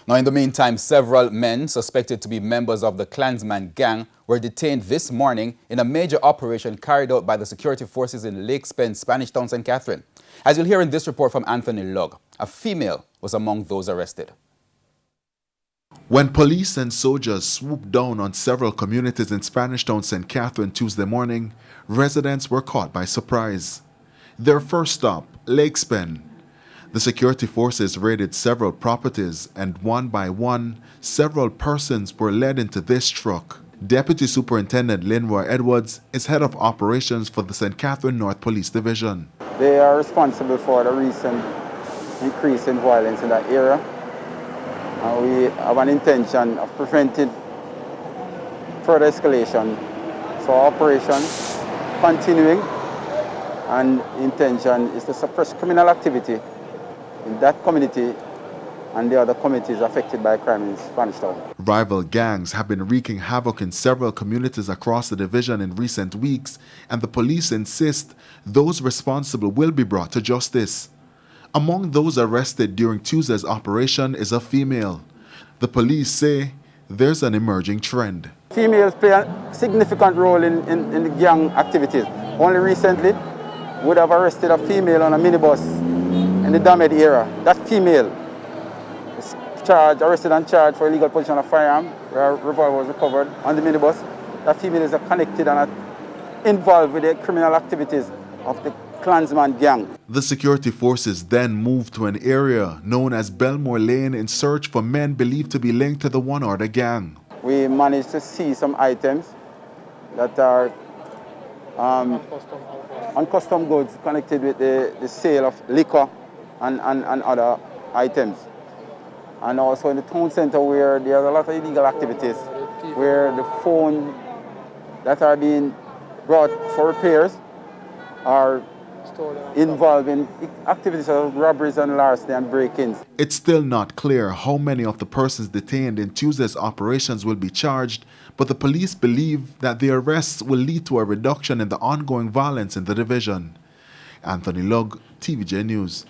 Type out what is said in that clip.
Now, in the meantime, several men suspected to be members of the Clansman gang were detained this morning in a major operation carried out by the security forces in Lake Spence, Spanish Town, St. Catherine. As you'll hear in this report from Anthony Lugg, a female was among those arrested. When police and soldiers swooped down on several communities in Spanish Town, St. Catherine Tuesday morning, residents were caught by surprise. Their first stop, Lake Spence. The security forces raided several properties and one by one, several persons were led into this truck. Deputy Superintendent Linroy Edwards is head of operations for the St. Catherine North Police Division. They are responsible for the recent increase in violence in that area. We have an intention of preventing further escalation. So our operation continuing, and intention is to suppress criminal activity in that community and the other communities affected by crime in Spanish Town. Rival gangs have been wreaking havoc in several communities across the division in recent weeks, and the police insist those responsible will be brought to justice. Among those arrested during Tuesday's operation is a female. The police say there's an emerging trend. Females play a significant role in the gang activities. Only recently, we would have arrested a female on a minibus in the Damed area. That female is arrested and charged for illegal possession of firearm, where a revolver was recovered on the minibus. That female is connected and involved with the criminal activities of the Clansman gang. The security forces then moved to an area known as Belmore Lane in search for men believed to be linked to the one or the gang. We managed to see some items that are uncustomed goods connected with the sale of liquor and other items. And also in the town center where there's a lot of illegal activities, where the phones that are being brought for repairs are involved in activities of robberies and larceny and break-ins. It's still not clear how many of the persons detained in Tuesday's operations will be charged, but the police believe that the arrests will lead to a reduction in the ongoing violence in the division. Anthony Lugg, TVJ News.